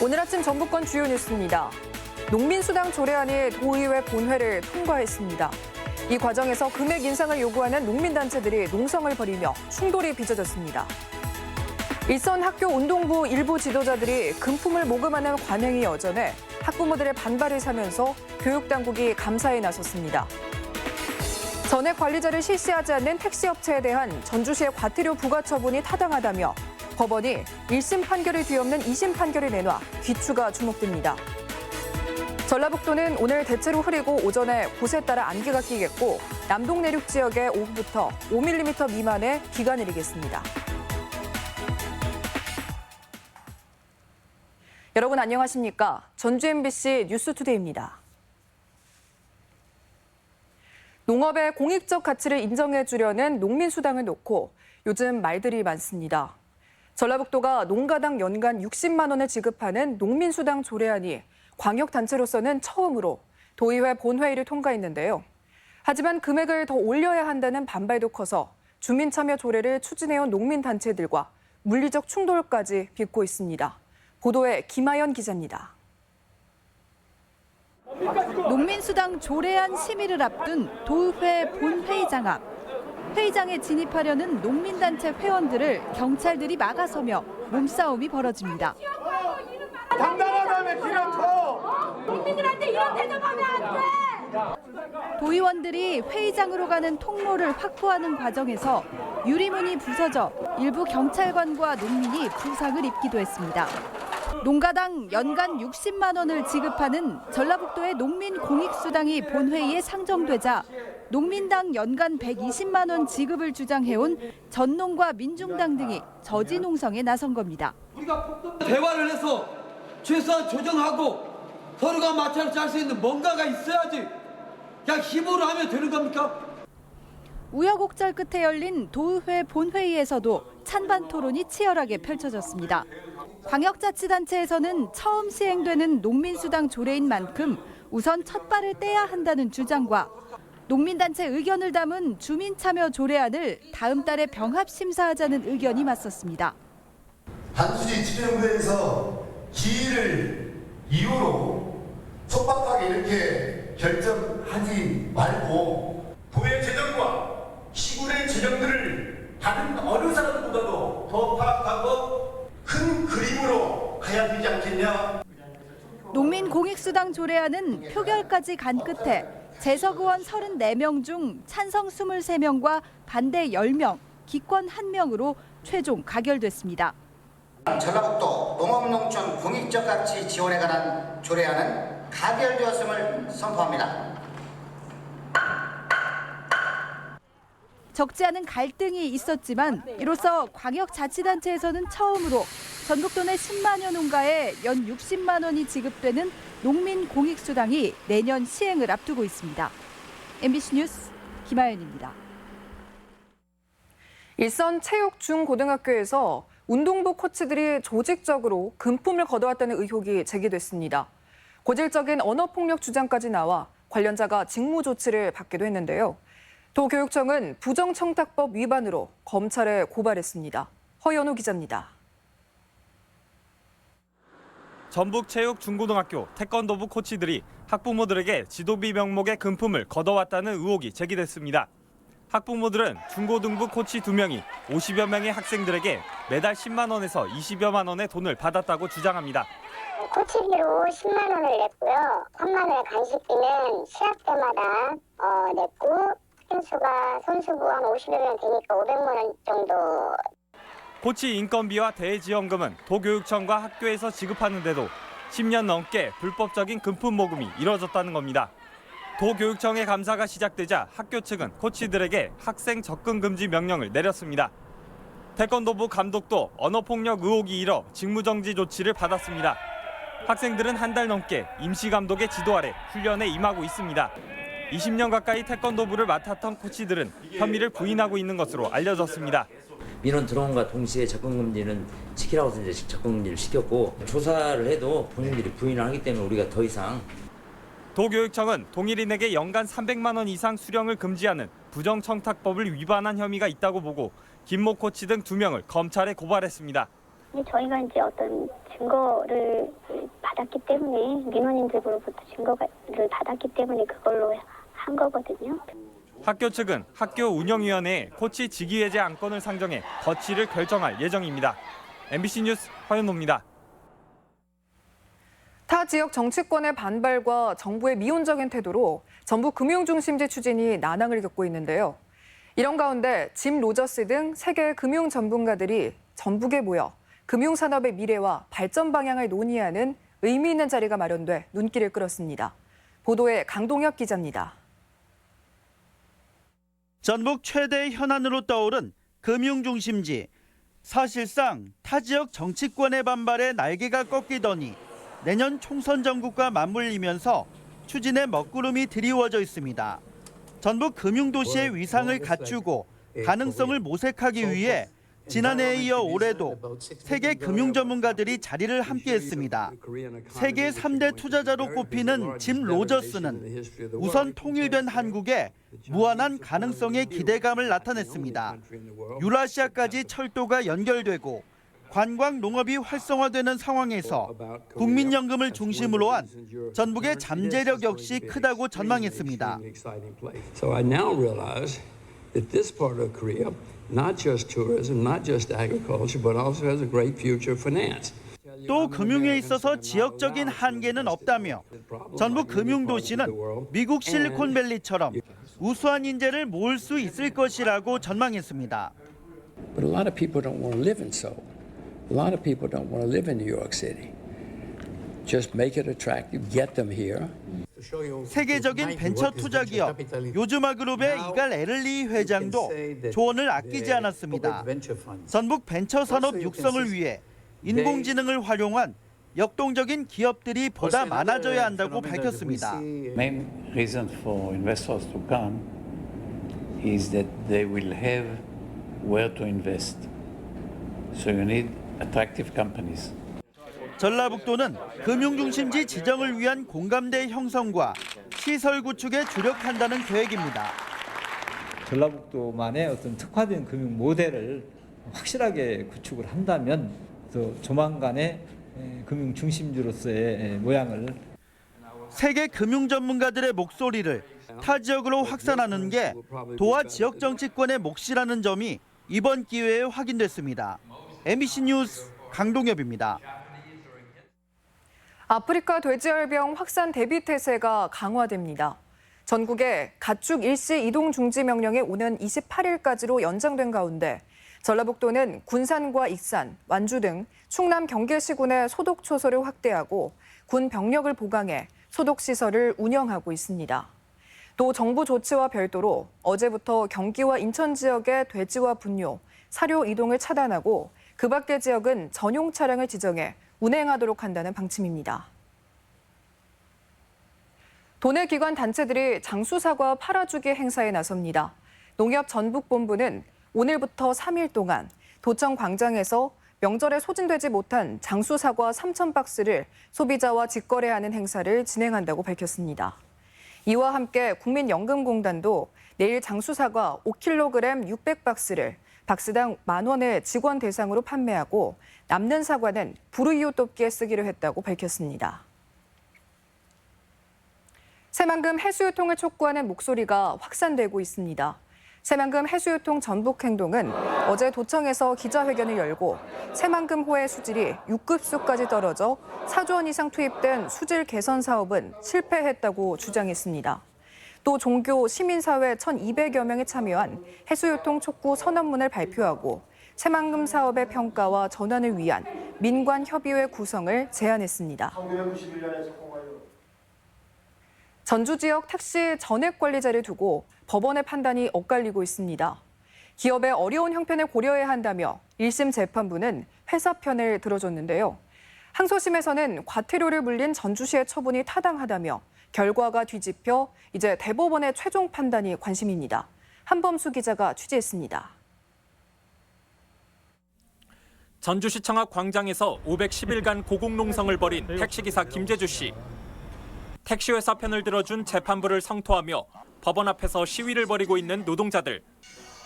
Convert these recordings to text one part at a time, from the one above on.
오늘 아침 전북권 주요 뉴스입니다. 농민수당 조례안이 도의회 본회를 통과했습니다. 이 과정에서 금액 인상을 요구하는 농민단체들이 농성을 벌이며 충돌이 빚어졌습니다. 일선 학교 운동부 일부 지도자들이 금품을 모금하는 관행이 여전해 학부모들의 반발을 사면서 교육당국이 감사에 나섰습니다. 전액 관리자를 실시하지 않는 택시업체에 대한 전주시의 과태료 부과 처분이 타당하다며 법원이 1심 판결을 뒤엎는 2심 판결을 내놔 귀추가 주목됩니다. 전라북도는 오늘 대체로 흐리고 오전에 곳에 따라 안개가 끼겠고 남동 내륙 지역에 오후부터 5mm 미만의 비가 내리겠습니다. 여러분 안녕하십니까? 전주 MBC 뉴스투데이입니다. 농업의 공익적 가치를 인정해 주려는 농민수당을 놓고 요즘 말들이 많습니다. 전라북도가 농가당 연간 60만 원을 지급하는 농민수당 조례안이 광역단체로서는 처음으로 도의회 본회의를 통과했는데요. 하지만 금액을 더 올려야 한다는 반발도 커서 주민참여 조례를 추진해온 농민단체들과 물리적 충돌까지 빚고 있습니다. 보도에 김하연 기자입니다. 농민수당 조례안 심의를 앞둔 도의회 본회의장 앞. 회의장에 진입하려는 농민단체 회원들을 경찰들이 막아서며 몸싸움이 벌어집니다. 당당하다며 기라쳐! 국민들한테 이런 대접하면 안 돼! 도의원들이 회의장으로 가는 통로를 확보하는 과정에서 유리문이 부서져 일부 경찰관과 농민이 부상을 입기도 했습니다. 농가당 연간 60만 원을 지급하는 전라북도의 농민 공익수당이 본회의에 상정되자 농민당 연간 120만 원 지급을 주장해온 전농과 민중당 등이 저지 농성에 나선 겁니다. 우리가 대화를 해서 최소한 조정하고 서로가 마찰을 짤 수 있는 뭔가가 있어야지 그냥 힘으로 하면 되는 겁니까? 우여곡절 끝에 열린 도의회 본회의에서도 찬반 토론이 치열하게 펼쳐졌습니다. 광역자치단체에서는 처음 시행되는 농민수당 조례인 만큼 우선 첫 발을 떼야 한다는 주장과 농민단체 의견을 담은 주민참여 조례안을 다음 달에 병합심사하자는 의견이 맞섰습니다. 단순히 집행부에서 기일을 이유로 촉박하게 이렇게 결정하지 말고 도의 재정과 시군의 재정들을 다른 어느 사람보다도 더 파악하고 큰 그림으로 가야 되지 않겠냐. 농민 공익수당 조례안은 표결까지 간 끝에 재석 의원 34명 중 찬성 23명과 반대 10명, 기권 1명으로 최종 가결됐습니다. 전라북도 농업농촌 공익적 가치 지원에 관한 조례안은 가결되었음을 선포합니다. 적지 않은 갈등이 있었지만 이로써 광역자치단체에서는 처음으로 전북도 내 10만여 농가에 연 60만 원이 지급되는 농민 공익수당이 내년 시행을 앞두고 있습니다. MBC 뉴스 김하연입니다. 일선 체육 중고등학교에서 운동부 코치들이 조직적으로 금품을 거둬왔다는 의혹이 제기됐습니다. 고질적인 언어폭력 주장까지 나와 관련자가 직무 조치를 받기도 했는데요. 도교육청은 부정청탁법 위반으로 검찰에 고발했습니다. 허연우 기자입니다. 전북체육중고등학교 태권도부 코치들이 학부모들에게 지도비 명목의 금품을 거둬왔다는 의혹이 제기됐습니다. 학부모들은 중고등부 코치 2명이 50여 명의 학생들에게 매달 10만 원에서 20여만 원의 돈을 받았다고 주장합니다. 코치비로 10만 원을 냈고요. 3만 원의 간식비는 시합 때마다 냈고 선수부 한 50여 명 되니까 500만 원 정도. 코치 인건비와 대지원금은 도교육청과 학교에서 지급하는데도 10년 넘게 불법적인 금품 모금이 이뤄졌다는 겁니다. 도교육청의 감사가 시작되자 학교 측은 코치들에게 학생 접근 금지 명령을 내렸습니다. 태권도부 감독도 언어폭력 의혹이 일어 직무정지 조치를 받았습니다. 학생들은 한 달 넘게 임시 감독의 지도 아래 훈련에 임하고 있습니다. 20년 가까이 태권도부를 맡았던 코치들은 혐의를 부인하고 있는 것으로 알려졌습니다. 민원 들어온과 동시에 접근금지는 지키라고 해서 이제 접근금지를 시켰고 조사를 해도 본인들이 부인을 하기 때문에 우리가 더 이상 도교육청은 동일인에게 연간 300만 원 이상 수령을 금지하는 부정청탁법을 위반한 혐의가 있다고 보고 김모 코치 등 2명을 검찰에 고발했습니다. 저희가 이제 어떤 증거를 받았기 때문에 민원인들로부터 증거를 받았기 때문에 그걸로 한 거거든요. 학교 측은 학교 운영위원회에 코치 직위해제 안건을 상정해 거치를 결정할 예정입니다. MBC 뉴스 허윤호입니다. 타 지역 정치권의 반발과 정부의 미온적인 태도로 전북 금융중심지 추진이 난항을 겪고 있는데요. 이런 가운데 짐 로저스 등 세계 금융 전문가들이 전북에 모여 금융산업의 미래와 발전 방향을 논의하는 의미 있는 자리가 마련돼 눈길을 끌었습니다. 보도에 강동혁 기자입니다. 전북 최대 현안으로 떠오른 금융중심지. 사실상 타 지역 정치권의 반발에 날개가 꺾이더니 내년 총선 전국과 맞물리면서 추진의 먹구름이 드리워져 있습니다. 전북 금융도시의 위상을 갖추고 가능성을 모색하기 위해 지난해에 이어 올해도 세계 금융 전문가들이 자리를 함께했습니다. 세계 3대 투자자로 꼽히는 짐 로저스는 우선 통일된 한국에 무한한 가능성의 기대감을 나타냈습니다. 유라시아까지 철도가 연결되고 관광 농업이 활성화되는 상황에서 국민연금을 중심으로 한 전북의 잠재력 역시 크다고 전망했습니다. So I now realize that this part of Korea, not just tourism, not just agriculture, but also has a great future finance. 또 금융에 있어서 지역적인 한계는 없다며 전북 금융도시는 미국 실리콘밸리처럼 우수한 인재를 모을 수 있을 것이라고 전망했습니다. But a lot of people don't want to live in Seoul. A lot of people don't want to live in New York City. Just make it attractive, get them here. 세계적인 벤처 투자 기업 요즈마그룹의 이갈 에를리 회장도 조언을 아끼지 않았습니다. 전북 벤처 산업 육성을 위해 인공지능을 활용한 역동적인 기업들이 보다 많아져야 한다고 밝혔습니다. Main reason for investors to come is that they will have where to invest. So you need attractive companies. 전라북도는 금융중심지 지정을 위한 공감대 형성과 시설 구축에 주력한다는 계획입니다. 전라북도만의 어떤 특화된 금융 모델을 확실하게 구축을 한다면 또 조만간에 금융 중심지로서의 모양을 세계 금융 전문가들의 목소리를 타 지역으로 확산하는 게 도하 지역 정치권의 몫이라는 점이 이번 기회에 확인됐습니다. MBC 뉴스 강동엽입니다. 아프리카 돼지열병 확산 대비 태세가 강화됩니다. 전국에 가축 일시 이동 중지 명령이 오는 28일까지로 연장된 가운데 전라북도는 군산과 익산, 완주 등 충남 경계시군의 소독 초소를 확대하고 군 병력을 보강해 소독 시설을 운영하고 있습니다. 또 정부 조치와 별도로 어제부터 경기와 인천 지역의 돼지와 분뇨, 사료 이동을 차단하고 그 밖의 지역은 전용 차량을 지정해 운행하도록 한다는 방침입니다. 도내 기관 단체들이 장수사과 팔아주기 행사에 나섭니다. 농협 전북본부는 오늘부터 3일 동안 도청 광장에서 명절에 소진되지 못한 장수사과 3,000박스를 소비자와 직거래하는 행사를 진행한다고 밝혔습니다. 이와 함께 국민연금공단도 내일 장수사과 5kg 600박스를 박스당 10,000원에 직원 대상으로 판매하고 남는 사과는 불우이웃 돕기에 쓰기로 했다고 밝혔습니다. 새만금 해수유통을 촉구하는 목소리가 확산되고 있습니다. 새만금 해수유통 전북행동은 어제 도청에서 기자회견을 열고 새만금호의 수질이 6급수까지 떨어져 4조 원 이상 투입된 수질 개선 사업은 실패했다고 주장했습니다. 또 종교, 시민사회 1,200여 명이 참여한 해수유통 촉구 선언문을 발표하고 새만금 사업의 평가와 전환을 위한 민관협의회 구성을 제안했습니다. 전주 지역 택시 전액 관리자를 두고 법원의 판단이 엇갈리고 있습니다. 기업의 어려운 형편을 고려해야 한다며 1심 재판부는 회사 편을 들어줬는데요. 항소심에서는 과태료를 물린 전주시의 처분이 타당하다며 결과가 뒤집혀 이제 대법원의 최종 판단이 관심입니다. 한범수 기자가 취재했습니다. 전주시청 앞 광장에서 510일간 고공농성을 벌인 택시기사 김재주 씨. 택시회사 편을 들어준 재판부를 성토하며 법원 앞에서 시위를 벌이고 있는 노동자들.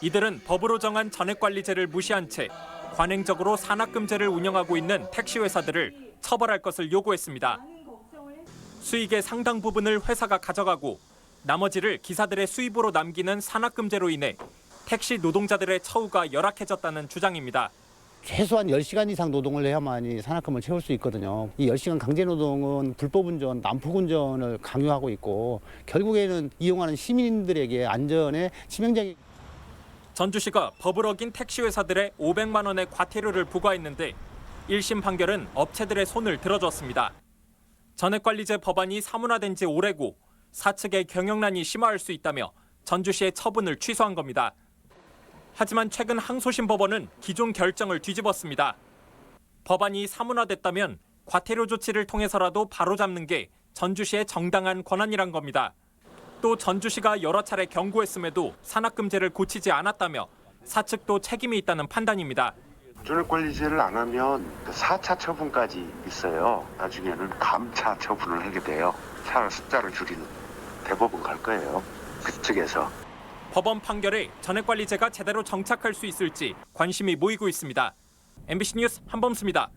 이들은 법으로 정한 전액관리제를 무시한 채 관행적으로 산악금제를 운영하고 있는 택시 회사들을 처벌할 것을 요구했습니다. 수익의 상당 부분을 회사가 가져가고 나머지를 기사들의 수입으로 남기는 산악금제로 인해 택시 노동자들의 처우가 열악해졌다는 주장입니다. 최소한 10시간 이상 노동을 해야만이 산악금을 채울 수 있거든요. 이 10시간 강제노동은 불법운전, 난폭운전을 강요하고 있고 결국에는 이용하는 시민들에게 안전에 치명적인. 전주시가 법을 어긴 택시 회사들의 500만 원의 과태료를 부과했는데 1심 판결은 업체들의 손을 들어줬습니다. 전액관리제 법안이 사문화된 지 오래고 사측의 경영난이 심화할 수 있다며 전주시의 처분을 취소한 겁니다. 하지만 최근 항소심 법원은 기존 결정을 뒤집었습니다. 법안이 사문화됐다면 과태료 조치를 통해서라도 바로잡는 게 전주시의 정당한 권한이란 겁니다. 또 전주시가 여러 차례 경고했음에도 산악금제를 고치지 않았다며 사측도 책임이 있다는 판단입니다. 전액관리제를 안 하면 4차 처분까지 있어요. 나중에는 감차 처분을 하게 돼요. 차 숫자를 줄이는 대법원 갈 거예요. 그쪽에서. 법원 판결에 전액관리제가 제대로 정착할 수 있을지 관심이 모이고 있습니다. MBC 뉴스 한범수입니다.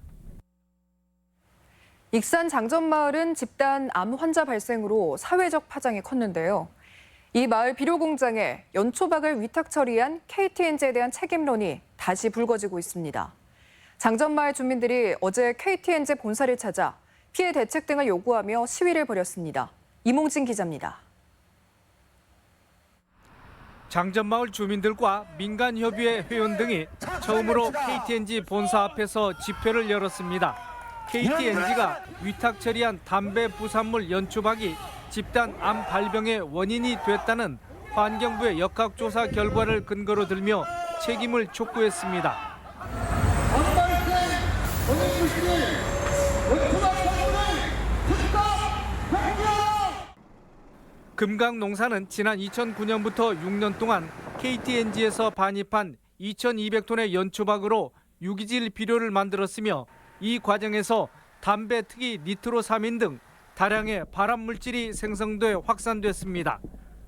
익산 장전마을은 집단 암 환자 발생으로 사회적 파장이 컸는데요. 이 마을 비료 공장에 연초박을 위탁 처리한 KTNG에 대한 책임론이 다시 불거지고 있습니다. 장전마을 주민들이 어제 KTNG 본사를 찾아 피해 대책 등을 요구하며 시위를 벌였습니다. 이몽진 기자입니다. 장전마을 주민들과 민간협의회 회원 등이 처음으로 KTNG 본사 앞에서 집회를 열었습니다. KTNG가 위탁 처리한 담배 부산물 연초박이 집단 암 발병의 원인이 됐다는 환경부의 역학조사 결과를 근거로 들며 책임을 촉구했습니다. 금강농사는 지난 2009년부터 6년 동안 KTNG에서 반입한 2,200톤의 연초박으로 유기질 비료를 만들었으며 이 과정에서 담배 특이 니트로사민 등 다량의 발암물질이 생성돼 확산됐습니다.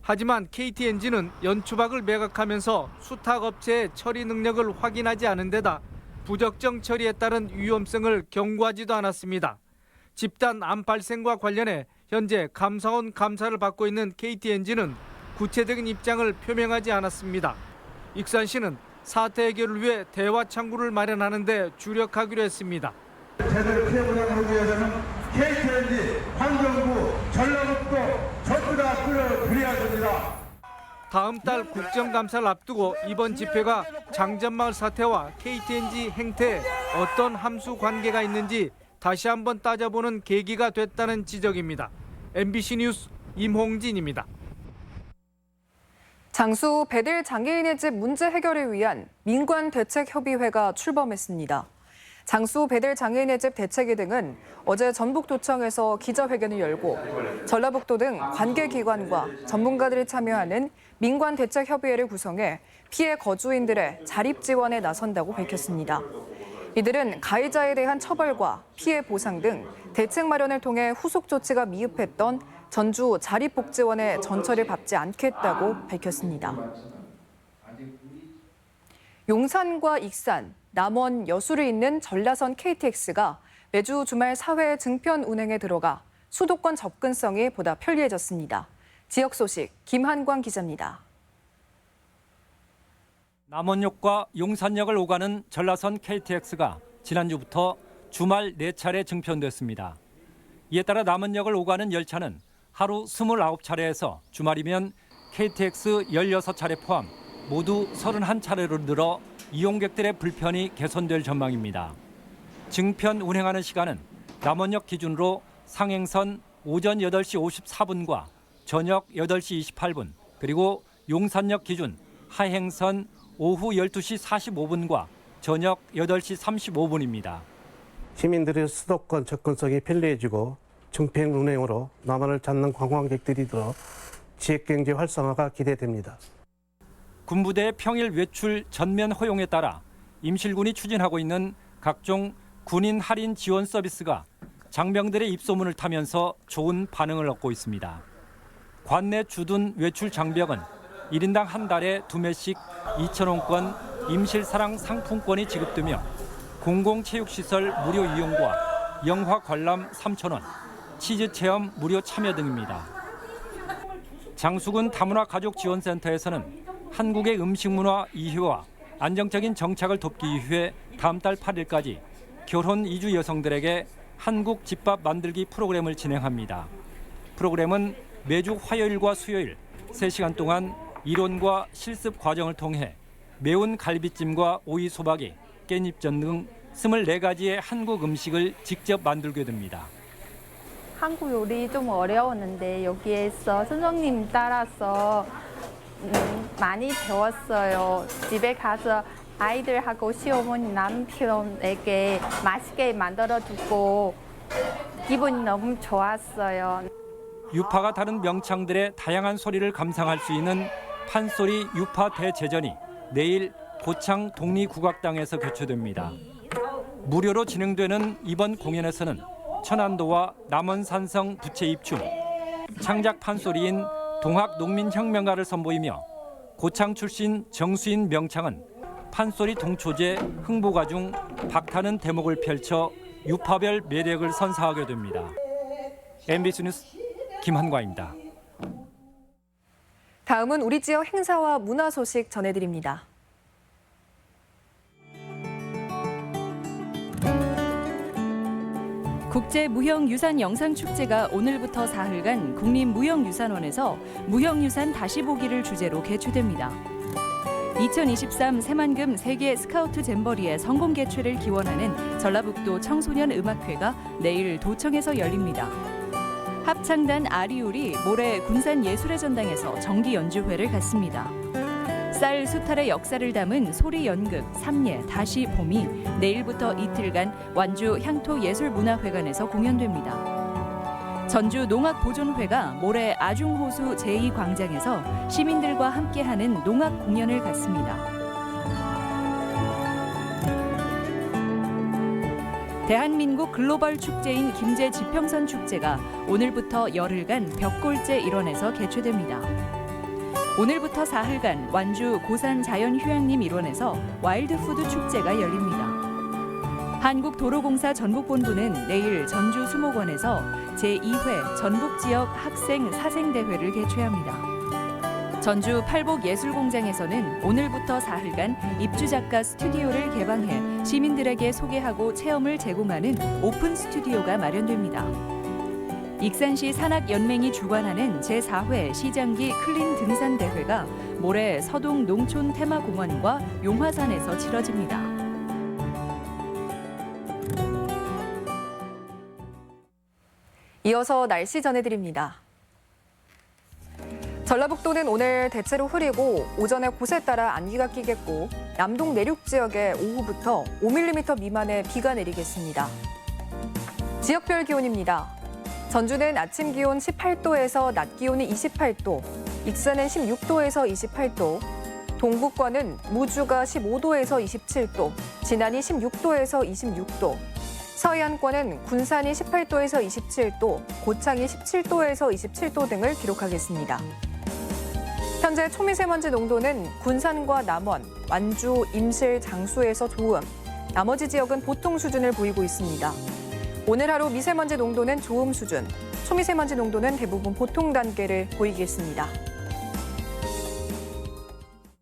하지만 KTNG는 연초박을 매각하면서 수탁업체의 처리 능력을 확인하지 않은 데다 부적정 처리에 따른 위험성을 경고하지도 않았습니다. 집단 암 발생과 관련해 현재 감사원 감사를 받고 있는 KTNG는 구체적인 입장을 표명하지 않았습니다. 익산시는 사태 해결을 위해 대화 창구를 마련하는 데 주력하기로 했습니다. 제대로 피해 보장하기 위해서는 KTNG, 환경부, 전라북도 전부가 끌어들여야 됩니다. 다음 달 국정감사를 앞두고 이번 집회가 장전마을 사태와 KTNG 행태에 어떤 함수 관계가 있는지 다시 한번 따져보는 계기가 됐다는 지적입니다. MBC 뉴스 임홍진입니다. 장수 배들 장애인의 집 문제 해결을 위한 민관대책협의회가 출범했습니다. 장수 배들 장애인의 집 대책위 등은 어제 전북도청에서 기자회견을 열고 전라북도 등 관계기관과 전문가들이 참여하는 민관대책협의회를 구성해 피해 거주인들의 자립 지원에 나선다고 밝혔습니다. 이들은 가해자에 대한 처벌과 피해 보상 등 대책 마련을 통해 후속 조치가 미흡했던 전주 자립복지원의 전철을 밟지 않겠다고 밝혔습니다. 용산과 익산, 남원, 여수를 잇는 전라선 KTX가 매주 주말 사회 증편 운행에 들어가 수도권 접근성이 보다 편리해졌습니다. 지역 소식 김한광 기자입니다. 남원역과 용산역을 오가는 전라선 KTX가 지난주부터 주말 4차례 증편됐습니다. 이에 따라 남원역을 오가는 열차는 하루 29차례에서 주말이면 KTX 16차례 포함 모두 31차례로 늘어 이용객들의 불편이 개선될 전망입니다. 증편 운행하는 시간은 남원역 기준으로 상행선 오전 8시 54분과 저녁 8시 28분, 그리고 용산역 기준 하행선 오후 12시 45분과 저녁 8시 35분입니다. 시민들의 수도권 접근성이 편리해지고 증편 운행으로 남원을 찾는 관광객들이 들어 지역경제 활성화가 기대됩니다. 군부대의 평일 외출 전면 허용에 따라 임실군이 추진하고 있는 각종 군인 할인 지원 서비스가 장병들의 입소문을 타면서 좋은 반응을 얻고 있습니다. 관내 주둔 외출 장병은 1인당 한 달에 2매씩 2,000원권 임실사랑 상품권이 지급되며 공공체육시설 무료 이용과 영화 관람 3,000원, 치즈 체험 무료 참여 등입니다. 장수군 다문화가족지원센터에서는 한국의 음식문화 이해와 안정적인 정착을 돕기 위해 다음 달 8일까지 결혼 이주 여성들에게 한국 집밥 만들기 프로그램을 진행합니다. 프로그램은 매주 화요일과 수요일 3시간 동안 이론과 실습 과정을 통해 매운 갈비찜과 오이 소박이, 깻잎전 등 24가지의 한국 음식을 직접 만들게 됩니다. 한국 요리 좀 어려웠는데 여기에서 선생님 따라서 많이 배웠어요. 집에 가서 아이들하고 시어머니 남편에게 맛있게 만들어주고 기분이 너무 좋았어요. 유파가 다른 명창들의 다양한 소리를 감상할 수 있는 판소리 유파 대제전이 내일 고창 독립국악당에서 개최됩니다. 무료로 진행되는 이번 공연에서는 천안도와 남원산성 부채 입춤, 창작 판소리인 동학 농민혁명가를 선보이며 고창 출신 정수인 명창은 판소리 동초제 흥보가 중 박타는 대목을 펼쳐 유파별 매력을 선사하게 됩니다. MBC 뉴스 김한과입니다. 다음은 우리 지역 행사와 문화 소식 전해드립니다. 국제무형유산영상축제가 오늘부터 사흘간 국립무형유산원에서 무형유산 다시 보기를 주제로 개최됩니다. 2023 새만금 세계 스카우트 잼버리의 성공 개최를 기원하는 전라북도 청소년 음악회가 내일 도청에서 열립니다. 합창단 아리울이 모레 군산예술의 전당에서 정기 연주회를 갖습니다. 쌀 수탈의 역사를 담은 소리 연극 삼예 다시 봄이 내일부터 이틀간 완주 향토예술문화회관에서 공연됩니다. 전주 농악보존회가 모레 아중호수 제2광장에서 시민들과 함께하는 농악 공연을 갖습니다. 대한민국 글로벌 축제인 김제 지평선 축제가 오늘부터 열흘간 벽골제 일원에서 개최됩니다. 오늘부터 사흘간 완주 고산 자연휴양림 일원에서 와일드푸드 축제가 열립니다. 한국도로공사 전북본부는 내일 전주 수목원에서 제2회 전북지역 학생 사생대회를 개최합니다. 전주 팔복예술공장에서는 오늘부터 사흘간 입주작가 스튜디오를 개방해 시민들에게 소개하고 체험을 제공하는 오픈 스튜디오가 마련됩니다. 익산시 산악연맹이 주관하는 제4회 시장기 클린 등산대회가 모레 서동 농촌 테마공원과 용화산에서 치러집니다. 이어서 날씨 전해드립니다. 전라북도는 오늘 대체로 흐리고 오전에 곳에 따라 안개가 끼겠고 남동 내륙 지역에 오후부터 5mm 미만의 비가 내리겠습니다. 지역별 기온입니다. 전주는 아침 기온 18도에서 낮 기온이 28도, 익산은 16도에서 28도, 동북권은 무주가 15도에서 27도, 진안이 16도에서 26도, 서해안권은 군산이 18도에서 27도, 고창이 17도에서 27도 등을 기록하겠습니다. 현재 초미세먼지 농도는 군산과 남원, 완주, 임실, 장수에서 좋음, 나머지 지역은 보통 수준을 보이고 있습니다. 오늘 하루 미세먼지 농도는 좋음 수준, 초미세먼지 농도는 대부분 보통 단계를 보이겠습니다.